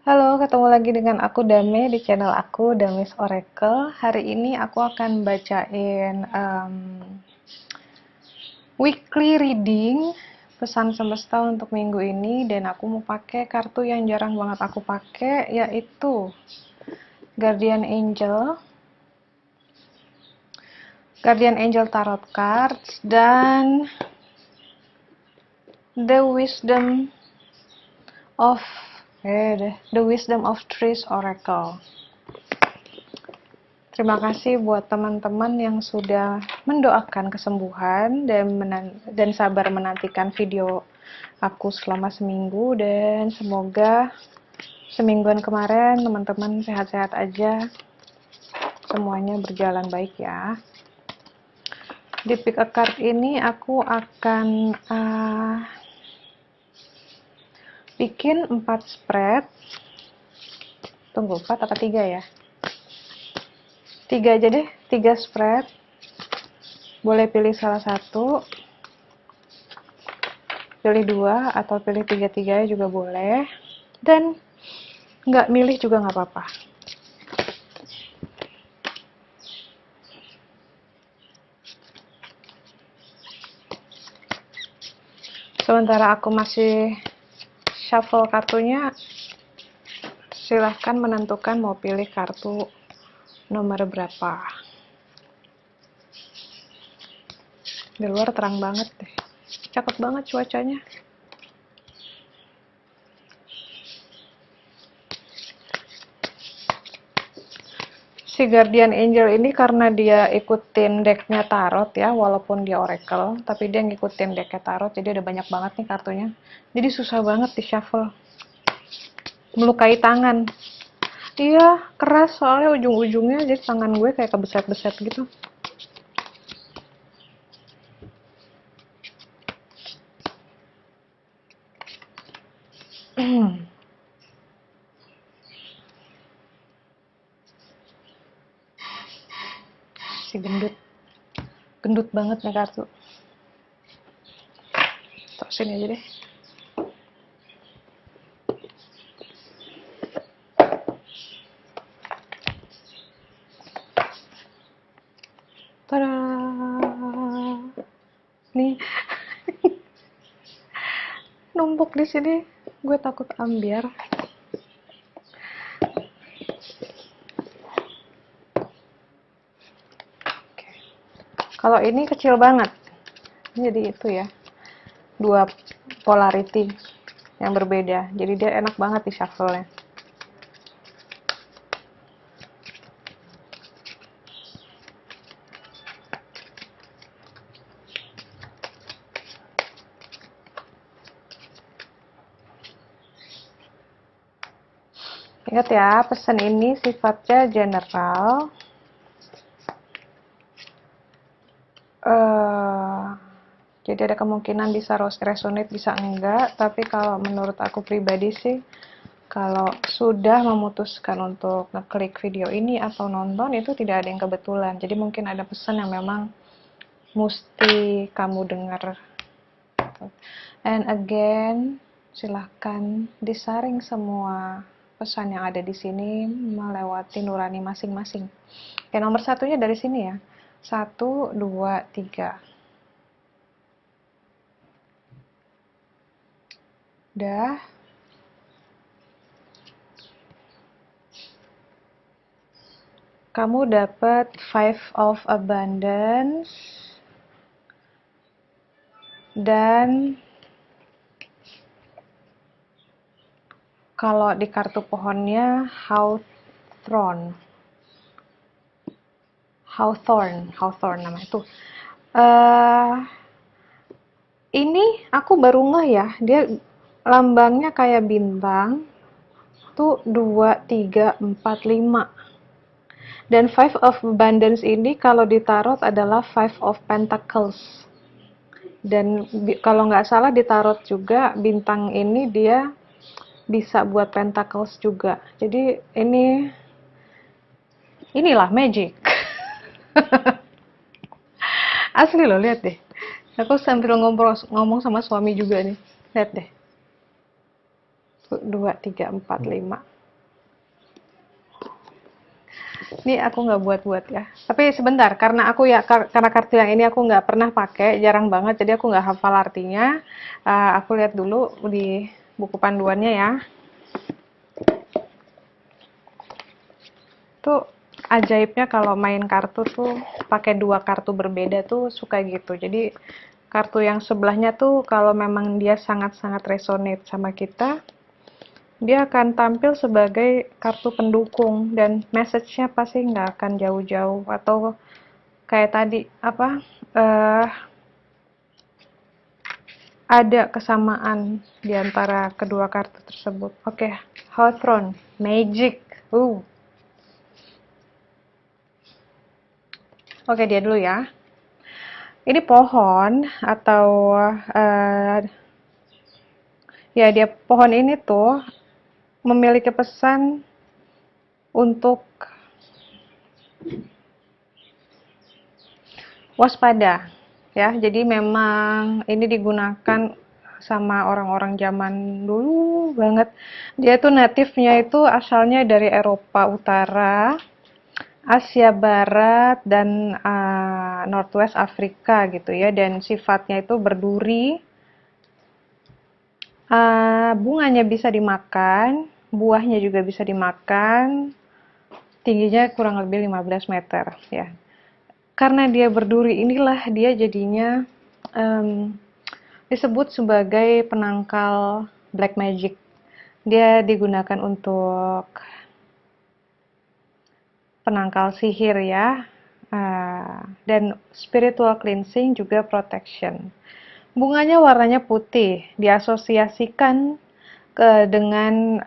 Halo, ketemu lagi dengan aku Dame di channel aku Dame's Oracle. Hari ini aku akan bacain weekly reading pesan semesta untuk minggu ini, dan aku mau pakai kartu yang jarang banget aku pakai, yaitu Guardian Angel, Guardian Angel Tarot Cards, dan The Wisdom of The Wisdom of Trees Oracle. Terima kasih buat teman-teman yang sudah mendoakan kesembuhan dan sabar menantikan video aku selama seminggu, dan semoga semingguan kemarin teman-teman sehat-sehat aja, semuanya berjalan baik ya. Di pick a card ini aku akan bikin 4 spread. Tunggu, 4 atau 3 ya? 3 aja deh, 3 spread. Boleh pilih salah satu, pilih 2 atau pilih 3-3 juga boleh, dan nggak milih juga nggak apa-apa. Sementara aku masih shuffle kartunya, silahkan menentukan mau pilih kartu nomor berapa. Di luar terang banget deh, cakep banget cuacanya. Si Guardian Angel ini karena dia ikutin decknya tarot ya, walaupun dia oracle, tapi dia ngikutin decknya tarot, jadi ada banyak banget nih kartunya. Jadi susah banget di shuffle, melukai tangan. Iya, keras soalnya ujung-ujungnya, jadi tangan gue kayak kebeset-beset gitu. Si gendut banget nih kartu. Tok sini aja deh. Tada! Nih, numpuk di sini. Gue takut ambiar. Oke. Kalau ini kecil banget. Jadi itu ya. Dua polarity yang berbeda. Jadi dia enak banget di shuffle-nya. Ingat ya, pesan ini sifatnya general. Jadi ada kemungkinan bisa resonate, bisa enggak. Tapi kalau menurut aku pribadi sih, kalau sudah memutuskan untuk ngeklik video ini atau nonton, itu tidak ada yang kebetulan. Jadi mungkin ada pesan yang memang mesti kamu dengar. And again, silahkan disaring semua pesan yang ada di sini melewati nurani masing-masing. Oke, nomor satunya dari sini ya. 1, 2, 3. Udah. Kamu dapat Five of Abundance dan kalau di kartu pohonnya Hawthorn namanya tuh. Ini aku baru ngeh ya, dia lambangnya kayak bintang. Tuh 2, 3, 4, 5. Dan Five of Abundance ini kalau ditarot adalah Five of Pentacles. Dan kalau nggak salah ditarot juga bintang ini dia bisa buat pentacles juga. Jadi inilah magic. Asli loh, lihat deh. Aku sambil ngomong sama suami juga nih. Lihat deh. 2, 3, 4, 5. Ini aku nggak buat-buat ya. Tapi sebentar, karena aku ya karena kartu yang ini aku nggak pernah pakai, jarang banget, jadi aku nggak hafal artinya. Aku lihat dulu di buku panduannya ya. Tuh ajaibnya kalau main kartu tuh pakai dua kartu berbeda tuh suka gitu. Jadi kartu yang sebelahnya tuh kalau memang dia sangat-sangat resonate sama kita, dia akan tampil sebagai kartu pendukung dan message-nya pasti nggak akan jauh-jauh atau kayak tadi apa ada kesamaan di antara kedua kartu tersebut. Oke, Hawthorne, Magic. Oke, dia dulu ya. Ini pohon atau uh, ya dia pohon ini tuh memiliki pesan untuk waspada ya. Jadi memang ini digunakan sama orang-orang zaman dulu banget. Dia tuh natifnya itu asalnya dari Eropa Utara, Asia Barat dan Northwest Afrika gitu ya, dan sifatnya itu berduri. Bunganya bisa dimakan, buahnya juga bisa dimakan. Tingginya kurang lebih 15 meter ya. Karena dia berduri inilah dia jadinya disebut sebagai penangkal black magic. Dia digunakan untuk penangkal sihir ya, dan spiritual cleansing juga protection. Bunganya warnanya putih, diasosiasikan dengan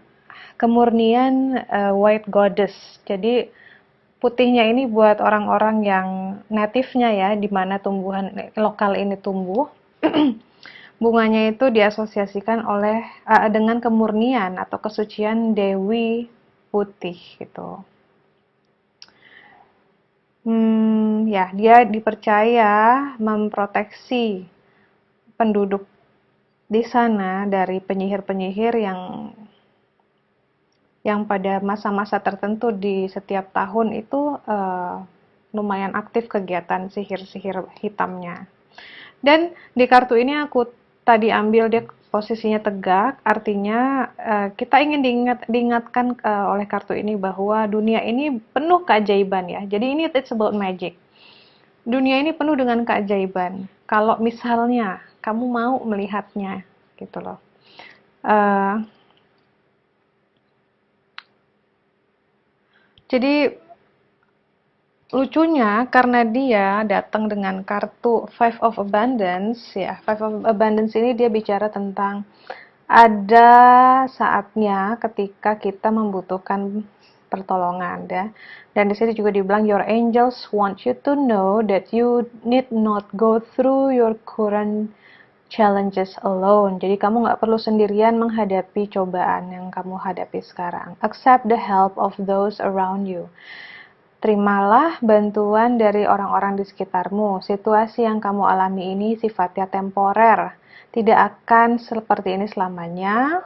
kemurnian white goddess. Jadi putihnya ini buat orang-orang yang natifnya ya, di mana tumbuhan lokal ini tumbuh. Bunganya itu diasosiasikan oleh dengan kemurnian atau kesucian Dewi Putih gitu. Ya, dia dipercaya memproteksi penduduk di sana dari penyihir-penyihir yang pada masa-masa tertentu di setiap tahun itu lumayan aktif kegiatan sihir-sihir hitamnya. Dan di kartu ini aku tadi ambil dia posisinya tegak, artinya kita ingin diingatkan oleh kartu ini bahwa dunia ini penuh keajaiban ya. Jadi ini it's about magic. Dunia ini penuh dengan keajaiban. Kalau misalnya kamu mau melihatnya, gitu loh. Jadi lucunya karena dia datang dengan kartu Five of Abundance ya. Five of Abundance ini dia bicara tentang ada saatnya ketika kita membutuhkan pertolongan ya. Dan di sini juga dibilang your angels want you to know that you need not go through your current challenges alone. Jadi kamu nggak perlu sendirian menghadapi cobaan yang kamu hadapi sekarang. Accept the help of those around you. Terimalah bantuan dari orang-orang di sekitarmu. Situasi yang kamu alami ini sifatnya temporer. Tidak akan seperti ini selamanya.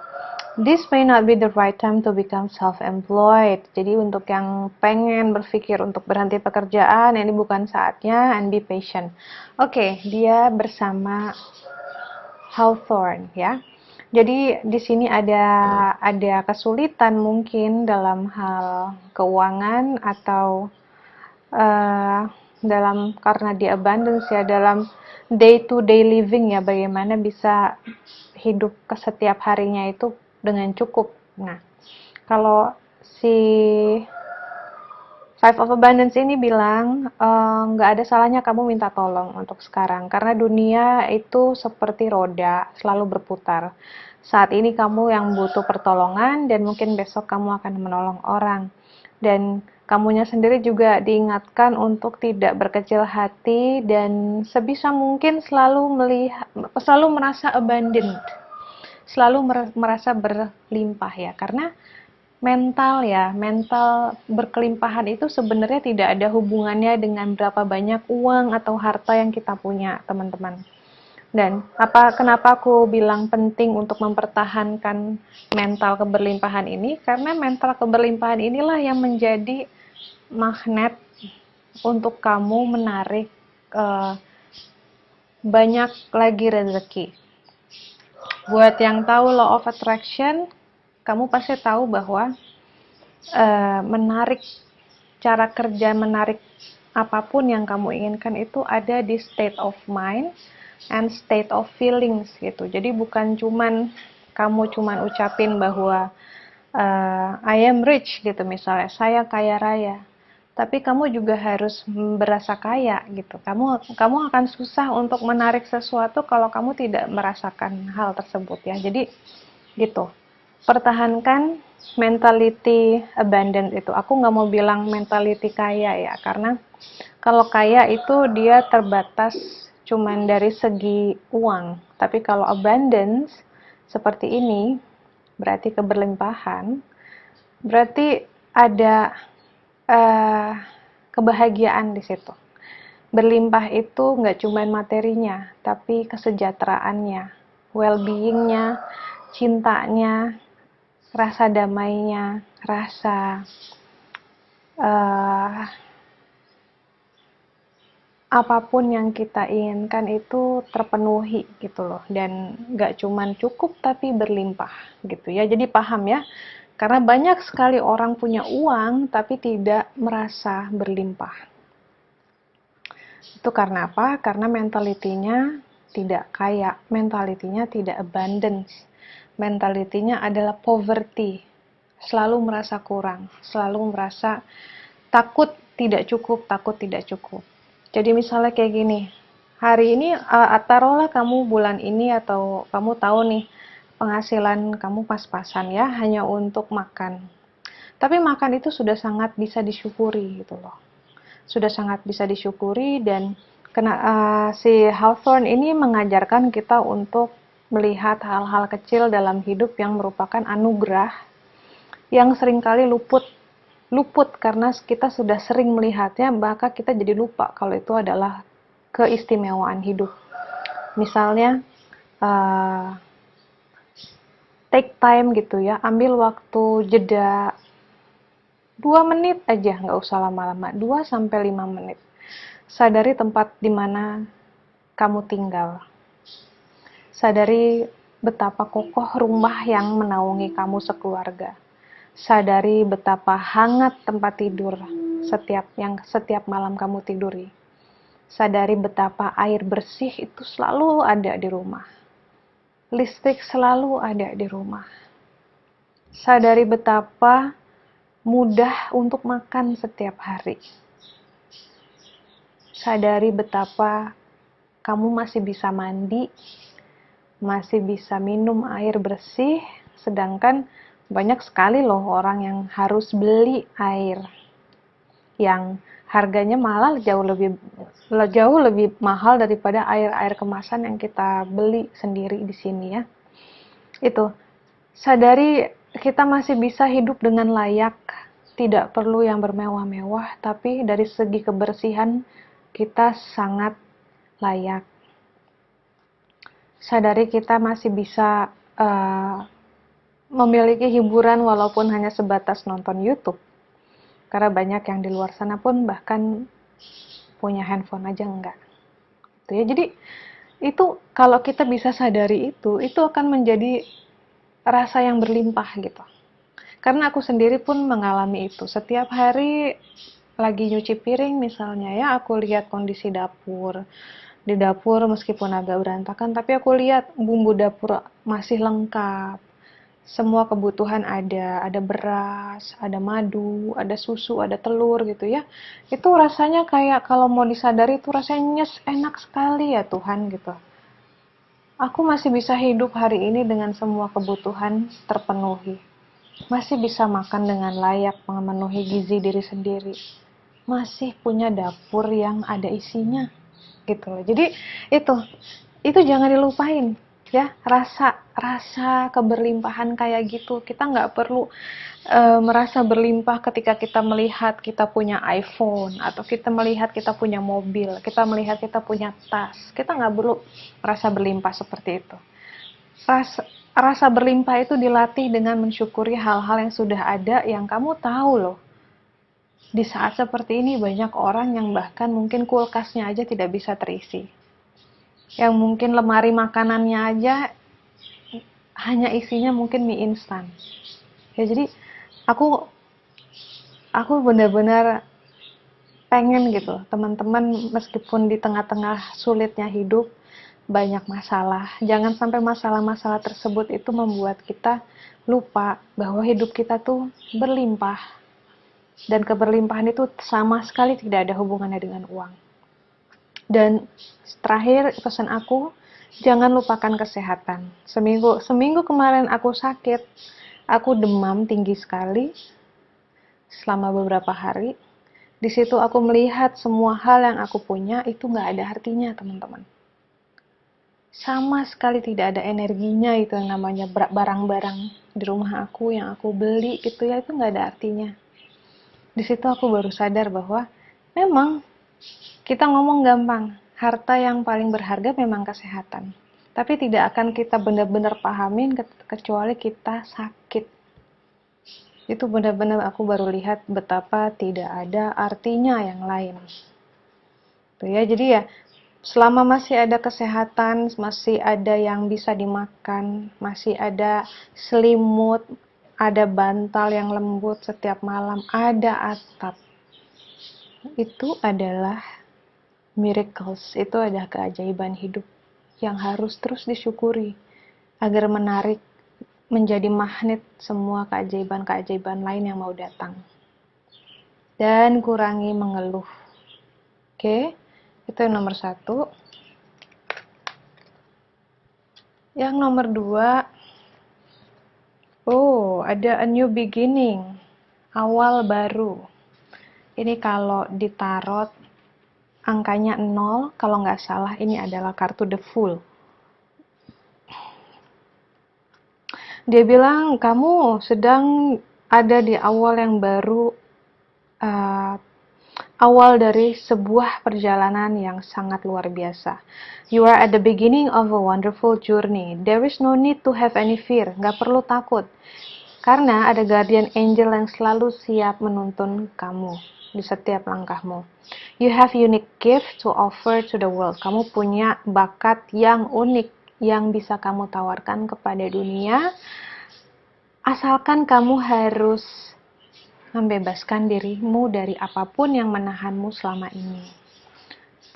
This may not be the right time to become self-employed. Jadi untuk yang pengen berpikir untuk berhenti pekerjaan, ini bukan saatnya, and be patient. Oke, dia bersama Hawthorne ya. Jadi di sini ada kesulitan mungkin dalam hal keuangan atau dalam karena di abundance ya, dalam day to day living ya, bagaimana bisa hidup ke setiap harinya itu dengan cukup. Nah, kalau si Five of Abundance ini bilang nggak ada salahnya kamu minta tolong untuk sekarang, karena dunia itu seperti roda selalu berputar. Saat ini kamu yang butuh pertolongan dan mungkin besok kamu akan menolong orang, dan kamunya sendiri juga diingatkan untuk tidak berkecil hati dan sebisa mungkin selalu merasa abundant, selalu merasa berlimpah ya, karena mental berkelimpahan itu sebenarnya tidak ada hubungannya dengan berapa banyak uang atau harta yang kita punya, teman-teman. Dan kenapa aku bilang penting untuk mempertahankan mental keberlimpahan ini? Karena mental keberlimpahan inilah yang menjadi magnet untuk kamu menarik banyak lagi rezeki. Buat yang tahu law of attraction, kamu pasti tahu bahwa cara kerja menarik apapun yang kamu inginkan itu ada di state of mind and state of feelings gitu. Jadi bukan kamu cuman ucapin bahwa I am rich gitu misalnya, saya kaya raya. Tapi kamu juga harus berasa kaya gitu. Kamu akan susah untuk menarik sesuatu kalau kamu tidak merasakan hal tersebut ya. Jadi gitu. Pertahankan mentality abundant itu. Aku nggak mau bilang mentality kaya ya, karena kalau kaya itu dia terbatas cuman dari segi uang. Tapi kalau abundance seperti ini, berarti keberlimpahan, berarti ada kebahagiaan di situ. Berlimpah itu nggak cuma materinya, tapi kesejahteraannya, well-beingnya, cintanya, rasa damainya, rasa apapun yang kita inginkan itu terpenuhi gitu loh, dan nggak cuman cukup tapi berlimpah gitu ya. Jadi paham ya, karena banyak sekali orang punya uang tapi tidak merasa berlimpah. Itu karena apa? Karena mentalitinya tidak kaya, mentalitinya tidak abundance, mentalitinya adalah poverty, selalu merasa kurang, selalu merasa takut tidak cukup. Jadi misalnya kayak gini, hari ini taruhlah kamu bulan ini atau kamu tahu nih penghasilan kamu pas-pasan ya hanya untuk makan. Tapi makan itu sudah sangat bisa disyukuri gitu loh. Sudah sangat bisa disyukuri, dan si Hawthorne ini mengajarkan kita untuk melihat hal-hal kecil dalam hidup yang merupakan anugerah yang seringkali luput karena kita sudah sering melihatnya, maka kita jadi lupa kalau itu adalah keistimewaan hidup. Misalnya take time gitu ya, ambil waktu jeda 2 menit aja, nggak usah lama-lama, 2-5 menit. Sadari tempat di mana kamu tinggal. Sadari betapa kokoh rumah yang menaungi kamu sekeluarga. Sadari betapa hangat tempat tidur setiap malam kamu tiduri. Sadari betapa air bersih itu selalu ada di rumah. Listrik selalu ada di rumah. Sadari betapa mudah untuk makan setiap hari. Sadari betapa kamu masih bisa mandi, masih bisa minum air bersih, sedangkan banyak sekali loh orang yang harus beli air yang harganya malah jauh lebih mahal daripada air kemasan yang kita beli sendiri di sini ya. Itu, sadari kita masih bisa hidup dengan layak, tidak perlu yang bermewah-mewah, tapi dari segi kebersihan kita sangat layak. Sadari kita masih bisa memiliki hiburan walaupun hanya sebatas nonton YouTube. Karena banyak yang di luar sana pun bahkan punya handphone aja enggak. Gitu ya. Jadi itu kalau kita bisa sadari itu akan menjadi rasa yang berlimpah gitu. Karena aku sendiri pun mengalami itu. Setiap hari lagi nyuci piring misalnya ya, aku lihat kondisi dapur. Di dapur meskipun agak berantakan, tapi aku lihat bumbu dapur masih lengkap. Semua kebutuhan ada beras, ada madu, ada susu, ada telur gitu ya. Itu rasanya kayak kalau mau disadari itu rasanya enak sekali ya Tuhan gitu. Aku masih bisa hidup hari ini dengan semua kebutuhan terpenuhi. Masih bisa makan dengan layak, memenuhi gizi diri sendiri. Masih punya dapur yang ada isinya gitu loh. Jadi itu jangan dilupain ya, rasa keberlimpahan kayak gitu. Kita nggak perlu merasa berlimpah ketika kita melihat kita punya iPhone, atau kita melihat kita punya mobil, kita melihat kita punya tas. Kita nggak perlu merasa berlimpah seperti itu. Rasa berlimpah itu dilatih dengan mensyukuri hal-hal yang sudah ada, yang kamu tahu loh Di saat seperti ini banyak orang yang bahkan mungkin kulkasnya aja tidak bisa terisi. Yang mungkin lemari makanannya aja hanya isinya mungkin mie instan. Ya jadi aku aku benar-benar pengen gitu teman-teman, meskipun di tengah-tengah sulitnya hidup banyak masalah, jangan sampai masalah-masalah tersebut itu membuat kita lupa bahwa hidup kita tuh berlimpah, dan keberlimpahan itu sama sekali tidak ada hubungannya dengan uang. Dan terakhir pesan aku, jangan lupakan kesehatan. Seminggu kemarin aku sakit, aku demam tinggi sekali selama beberapa hari. Di situ aku melihat semua hal yang aku punya itu nggak ada artinya, teman-teman. Sama sekali tidak ada energinya. Itu yang namanya barang-barang di rumah aku yang aku beli itu ya, itu nggak ada artinya. Di situ aku baru sadar bahwa memang kita ngomong gampang, harta yang paling berharga memang kesehatan. Tapi tidak akan kita benar-benar pahamin kecuali kita sakit. Itu benar-benar aku baru lihat betapa tidak ada artinya yang lain. Tuh ya, jadi ya selama masih ada kesehatan, masih ada yang bisa dimakan, masih ada selimut, ada bantal yang lembut setiap malam, ada atap. Itu adalah miracles, itu adalah keajaiban hidup yang harus terus disyukuri agar menarik, menjadi magnet semua keajaiban-keajaiban lain yang mau datang. Dan kurangi mengeluh. Oke, itu yang nomor 1. Yang nomor 2, ada a new beginning, awal baru. Ini kalau ditarot angkanya 0, kalau nggak salah ini adalah kartu The Fool. Dia bilang kamu sedang ada di awal yang baru, awal dari sebuah perjalanan yang sangat luar biasa. You are at the beginning of a wonderful journey. There is no need to have any fear. Nggak perlu takut. Karena ada guardian angel yang selalu siap menuntun kamu di setiap langkahmu. You have unique gift to offer to the world. Kamu punya bakat yang unik yang bisa kamu tawarkan kepada dunia. Asalkan kamu harus membebaskan dirimu dari apapun yang menahanmu selama ini.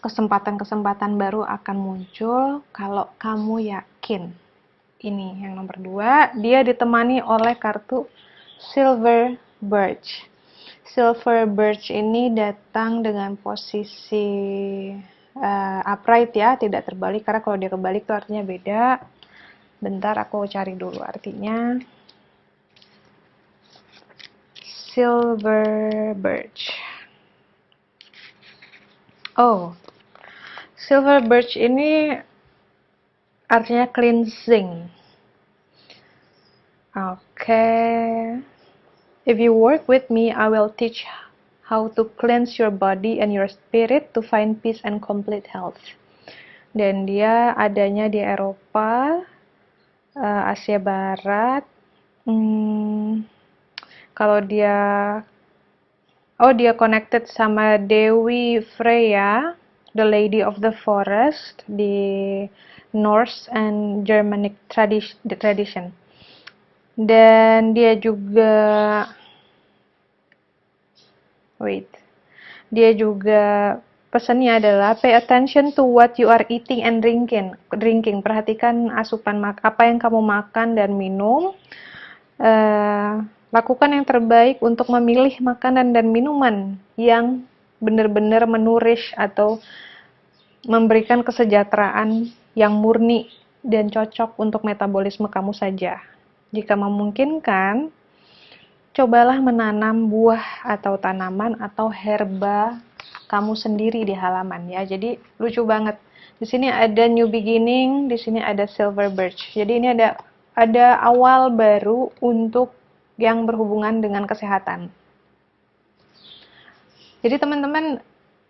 Kesempatan-kesempatan baru akan muncul kalau kamu yakin. Ini yang nomor 2, dia ditemani oleh kartu Silver Birch. Silver Birch ini datang dengan posisi upright ya, tidak terbalik, karena kalau dia kebalik itu artinya beda. Bentar aku cari dulu artinya. Silver Birch. Silver Birch ini artinya cleansing. If you work with me, I will teach how to cleanse your body and your spirit to find peace and complete health. Dan dia adanya di Eropa, Asia Barat. Kalau dia connected sama Dewi Freya, the Lady of the Forest, di Norse and Germanic tradition. Dan dia juga pesannya adalah pay attention to what you are eating and drinking. Perhatikan asupan apa yang kamu makan dan minum. Lakukan yang terbaik untuk memilih makanan dan minuman yang benar-benar menurish atau memberikan kesejahteraan yang murni dan cocok untuk metabolisme kamu saja. Jika memungkinkan, cobalah menanam buah atau tanaman atau herba kamu sendiri di halaman ya. Jadi lucu banget. Di sini ada new beginning, di sini ada silver birch. Jadi ini ada awal baru untuk yang berhubungan dengan kesehatan. Jadi teman-teman,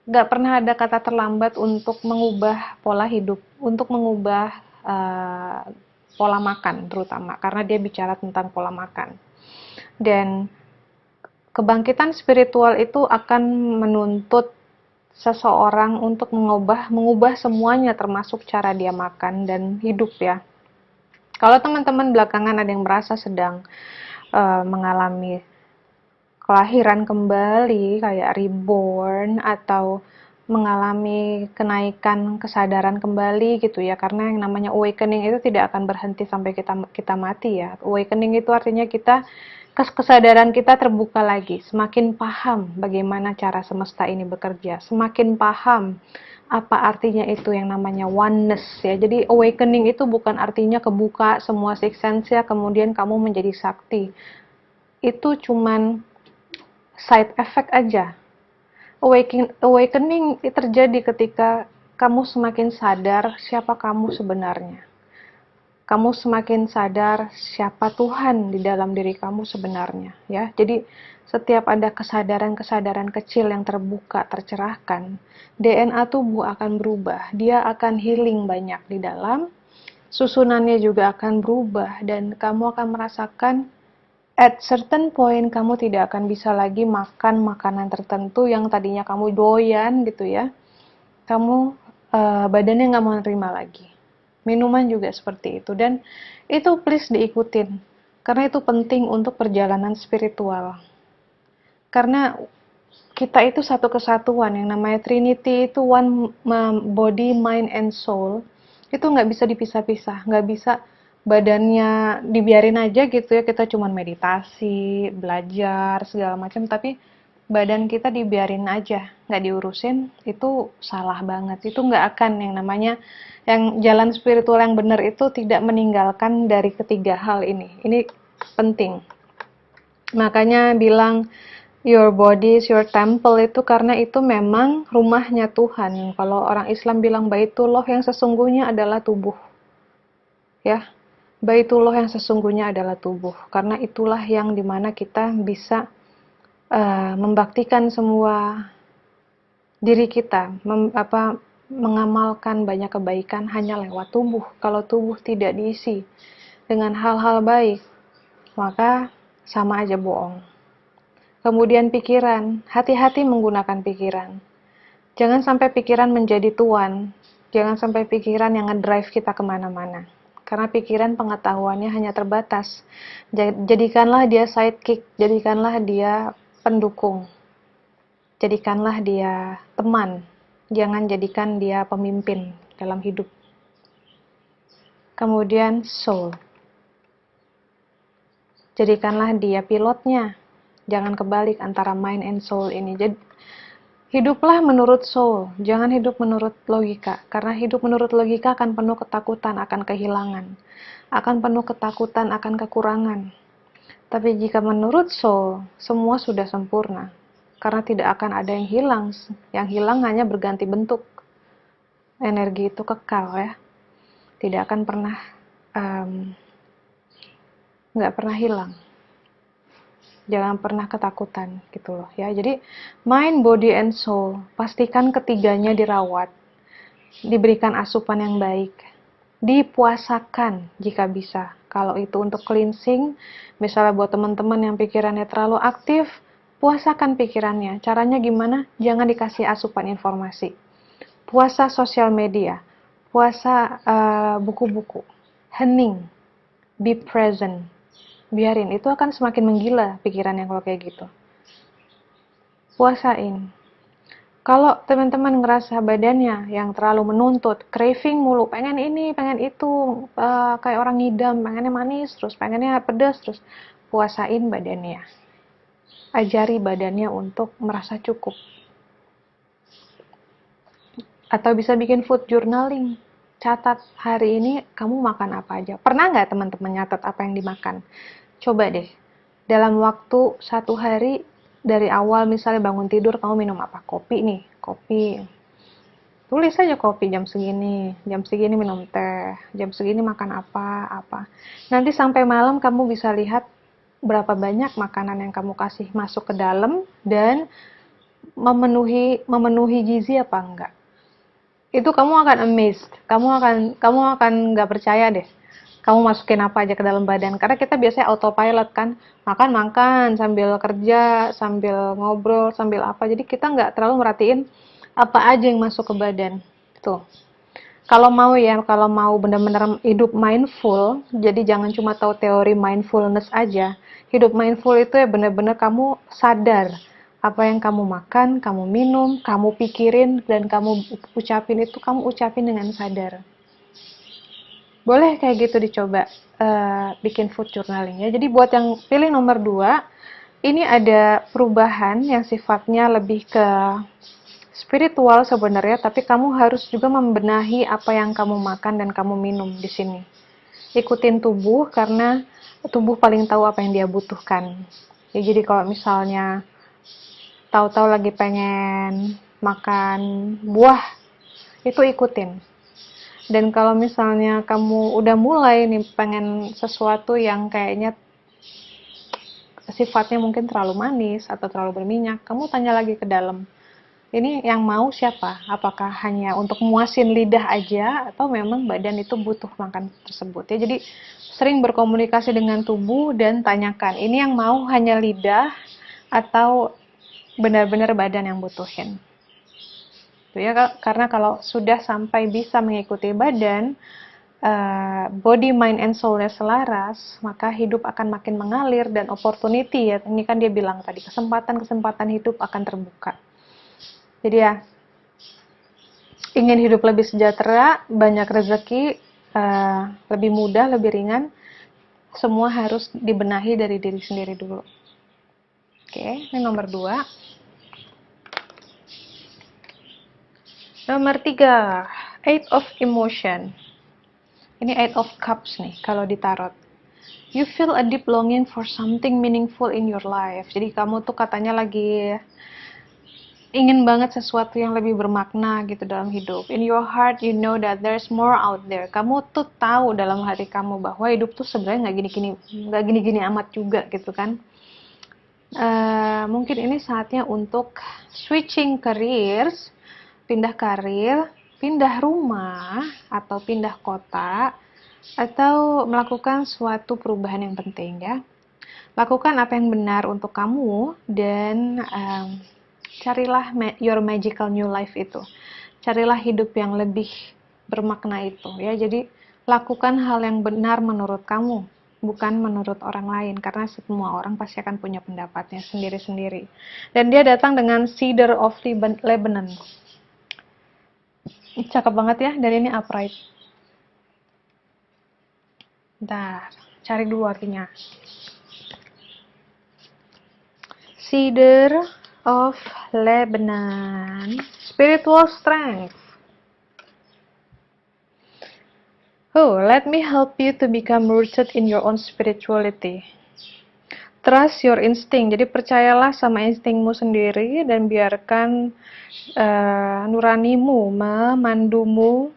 gak pernah ada kata terlambat untuk mengubah pola hidup, untuk mengubah pola makan terutama, karena dia bicara tentang pola makan. Dan Kebangkitan spiritual itu akan menuntut seseorang untuk mengubah semuanya, termasuk cara dia makan dan hidup ya. Kalau teman-teman belakangan ada yang merasa sedang mengalami kelahiran kembali, kayak reborn, atau mengalami kenaikan kesadaran kembali gitu ya, karena yang namanya awakening itu tidak akan berhenti sampai kita mati ya. Awakening itu artinya kesadaran kita terbuka lagi, semakin paham bagaimana cara semesta ini bekerja, semakin paham apa artinya itu yang namanya oneness ya. Jadi awakening itu bukan artinya kebuka semua six sense ya, kemudian kamu menjadi sakti. Itu cuman side effect aja. Awakening terjadi ketika kamu semakin sadar siapa kamu sebenarnya. Kamu semakin sadar siapa Tuhan di dalam diri kamu sebenarnya, ya. Jadi setiap ada kesadaran-kesadaran kecil yang terbuka, tercerahkan, DNA tubuh akan berubah. Dia akan healing banyak di dalam, susunannya juga akan berubah, dan kamu akan merasakan at certain point kamu tidak akan bisa lagi makan makanan tertentu yang tadinya kamu doyan gitu ya. Kamu badannya nggak mau nerima lagi. Minuman juga seperti itu, dan itu please diikutin karena itu penting untuk perjalanan spiritual. Karena kita itu satu kesatuan, yang namanya Trinity itu one body, mind, and soul. Itu nggak bisa dipisah-pisah, nggak bisa badannya dibiarin aja gitu ya, kita cuman meditasi, belajar, segala macam, tapi badan kita dibiarin aja, nggak diurusin, itu salah banget. Itu nggak akan, yang namanya, yang jalan spiritual yang benar itu tidak meninggalkan dari ketiga hal ini. Ini penting. Makanya bilang, your body is your temple, itu karena itu memang rumahnya Tuhan. Kalau orang Islam bilang Baitullah, yang sesungguhnya adalah tubuh. Ya, Baitullah yang sesungguhnya adalah tubuh. Karena itulah yang dimana kita bisa membaktikan semua diri kita, mengamalkan banyak kebaikan hanya lewat tubuh. Kalau tubuh tidak diisi dengan hal-hal baik, maka sama aja bohong. Kemudian pikiran, hati-hati menggunakan pikiran. Jangan sampai pikiran menjadi tuan. Jangan sampai pikiran yang ngedrive kita kemana-mana. Karena pikiran pengetahuannya hanya terbatas. Jadikanlah dia sidekick, jadikanlah dia pendukung. Jadikanlah dia teman. Jangan jadikan dia pemimpin dalam hidup. Kemudian soul. Jadikanlah dia pilotnya. Jangan kebalik antara mind and soul ini. Jadi, hiduplah menurut soul, jangan hidup menurut logika. Karena hidup menurut logika akan penuh ketakutan akan kehilangan. Akan penuh ketakutan akan kekurangan. Tapi jika menurut soul, semua sudah sempurna. Karena tidak akan ada yang hilang. Yang hilang hanya berganti bentuk. Energi itu kekal ya. Tidak akan pernah, nggak pernah hilang. Jangan pernah ketakutan gitu loh ya. Jadi mind, body, and soul, pastikan ketiganya dirawat, diberikan asupan yang baik, dipuasakan jika bisa. Kalau itu untuk cleansing, misalnya buat teman-teman yang pikirannya terlalu aktif, puasakan pikirannya. Caranya gimana? Jangan dikasih asupan informasi. Puasa sosial media, puasa buku-buku, hening, be present. Biarin, itu akan semakin menggila pikirannya kalau kayak gitu. Puasain. Kalau teman-teman ngerasa badannya yang terlalu menuntut, craving mulu, pengen ini, pengen itu, kayak orang ngidam, pengennya manis, terus pengennya pedas, terus puasain badannya. Ajari badannya untuk merasa cukup. Atau bisa bikin food journaling. Catat hari ini kamu makan apa aja. Pernah nggak teman-teman nyatat apa yang dimakan? Coba deh, dalam waktu 1 hari, dari awal misalnya bangun tidur, kamu minum apa? Kopi nih, kopi. Tulis aja kopi jam segini minum teh, jam segini makan apa. Nanti sampai malam kamu bisa lihat berapa banyak makanan yang kamu kasih masuk ke dalam dan memenuhi gizi apa enggak. Itu kamu akan amazed, kamu akan nggak percaya deh. kamu masukin apa aja ke dalam badan. Karena kita biasanya autopilot kan, makan-makan sambil kerja, sambil ngobrol, sambil apa. Jadi kita nggak terlalu merhatiin apa aja yang masuk ke badan. Tuh. Kalau mau ya, kalau mau benar-benar hidup mindful, jadi jangan cuma tahu teori mindfulness aja. Hidup mindful itu ya benar-benar kamu sadar apa yang kamu makan, kamu minum, kamu pikirin, dan kamu ucapin itu kamu ucapin dengan sadar. Boleh kayak gitu dicoba bikin food journaling ya. Jadi buat yang pilih nomor 2, ini ada perubahan yang sifatnya lebih ke spiritual sebenarnya, tapi kamu harus juga membenahi apa yang kamu makan dan kamu minum di sini. Ikutin tubuh karena tubuh paling tahu apa yang dia butuhkan. Ya, jadi kalau misalnya tahu-tahu lagi pengen makan buah, itu ikutin. Dan kalau misalnya kamu udah mulai nih pengen sesuatu yang kayaknya sifatnya mungkin terlalu manis atau terlalu berminyak, kamu tanya lagi ke dalam. Ini yang mau siapa? Apakah hanya untuk muasin lidah aja atau memang badan itu butuh makan tersebut ya. Jadi sering berkomunikasi dengan tubuh dan tanyakan, ini yang mau hanya lidah atau benar-benar badan yang butuhin. Ya, karena kalau sudah sampai bisa mengikuti badan, body, mind, and soul-nya selaras, maka hidup akan makin mengalir dan opportunity ya, ini kan dia bilang tadi, kesempatan-kesempatan hidup akan terbuka. Jadi ya, ingin hidup lebih sejahtera, banyak rezeki, lebih mudah, lebih ringan, semua harus dibenahi dari diri sendiri dulu. Oke, ini nomor 2. Nomor 3, Eight of Emotion. Ini Eight of Cups nih, kalau ditarot. You feel a deep longing for something meaningful in your life. Jadi kamu tuh katanya lagi ingin banget sesuatu yang lebih bermakna gitu dalam hidup. In your heart, you know that there's more out there. Kamu tuh tahu dalam hati kamu bahwa hidup tuh sebenarnya nggak gini-gini amat juga gitu kan. Mungkin ini saatnya untuk switching careers, pindah karir, pindah rumah, atau pindah kota, atau melakukan suatu perubahan yang penting ya. Lakukan apa yang benar untuk kamu dan carilah your magical new life itu. Carilah hidup yang lebih bermakna itu ya. Jadi lakukan hal yang benar menurut kamu, bukan menurut orang lain, karena semua orang pasti akan punya pendapatnya sendiri-sendiri. Dan dia datang dengan Cedar of Lebanon. Cakep banget ya, dan ini upright. Bentar, cari dulu artinya. Cedar of Lebanon, spiritual strength. Oh, let me help you to become rooted in your own spirituality. Trust your instinct. Jadi percayalah sama instingmu sendiri dan biarkan nuranimu memandumu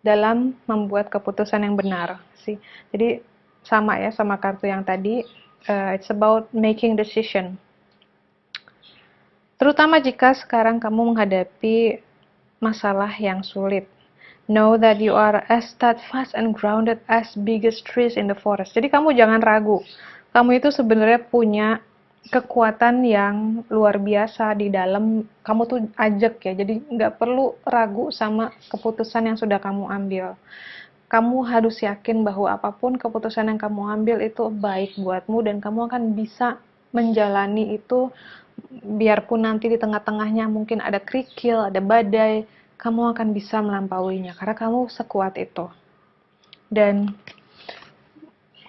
dalam membuat keputusan yang benar sih. Jadi sama ya sama kartu yang tadi, it's about making decision. Terutama jika sekarang kamu menghadapi masalah yang sulit. Know that you are as steadfast and grounded as biggest trees in the forest. Jadi kamu jangan ragu. Kamu itu sebenarnya punya kekuatan yang luar biasa di dalam, kamu tuh ajak ya, jadi nggak perlu ragu sama keputusan yang sudah kamu ambil. Kamu harus yakin bahwa apapun keputusan yang kamu ambil itu baik buatmu dan kamu akan bisa menjalani itu, biarpun nanti di tengah-tengahnya mungkin ada kerikil, ada badai, kamu akan bisa melampauinya karena kamu sekuat itu. Dan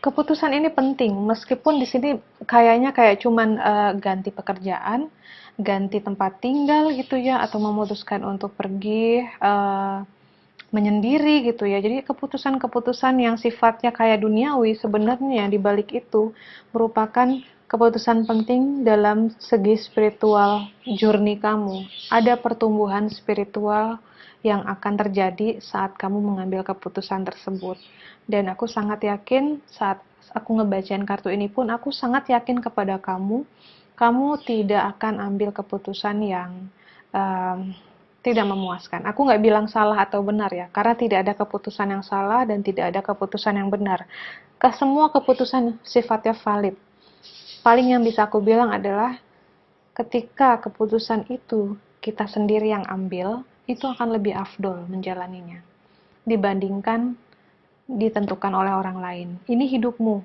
keputusan ini penting, meskipun di sini kayaknya kayak cuman ganti pekerjaan, ganti tempat tinggal gitu ya, atau memutuskan untuk pergi menyendiri gitu ya. Jadi keputusan-keputusan yang sifatnya kayak duniawi sebenarnya di balik itu merupakan keputusan penting dalam segi spiritual journey kamu. Ada pertumbuhan spiritual yang akan terjadi saat kamu mengambil keputusan tersebut. Dan aku sangat yakin saat aku ngebacain kartu ini pun, aku sangat yakin kepada kamu, kamu tidak akan ambil keputusan yang tidak memuaskan. Aku nggak bilang salah atau benar ya, karena tidak ada keputusan yang salah dan tidak ada keputusan yang benar. Semua keputusan sifatnya valid. Paling yang bisa aku bilang adalah ketika keputusan itu kita sendiri yang ambil, itu akan lebih afdol menjalaninya dibandingkan ditentukan oleh orang lain. Ini hidupmu.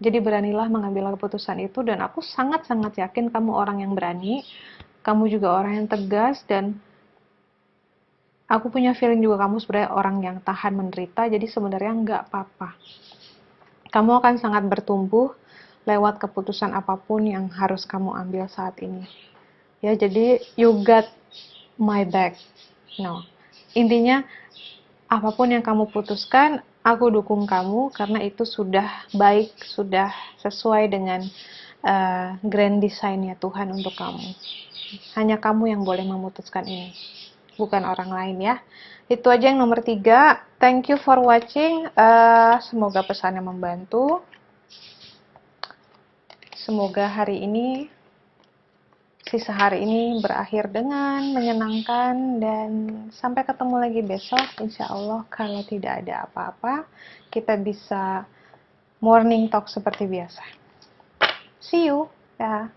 Jadi beranilah mengambil keputusan itu, dan aku sangat-sangat yakin kamu orang yang berani, kamu juga orang yang tegas, dan aku punya feeling juga kamu sebenarnya orang yang tahan menderita, jadi sebenarnya nggak apa-apa. Kamu akan sangat bertumbuh lewat keputusan apapun yang harus kamu ambil saat ini. Ya, jadi you got my back. No. Intinya, apapun yang kamu putuskan, aku dukung kamu karena itu sudah baik, sudah sesuai dengan grand design-nya Tuhan untuk kamu. Hanya kamu yang boleh memutuskan ini, bukan orang lain ya. Itu aja yang nomor 3. Thank you for watching. Semoga pesannya membantu. Semoga sisa hari ini berakhir dengan menyenangkan, dan sampai ketemu lagi besok. Insya Allah kalau tidak ada apa-apa, kita bisa morning talk seperti biasa. See you. Ya.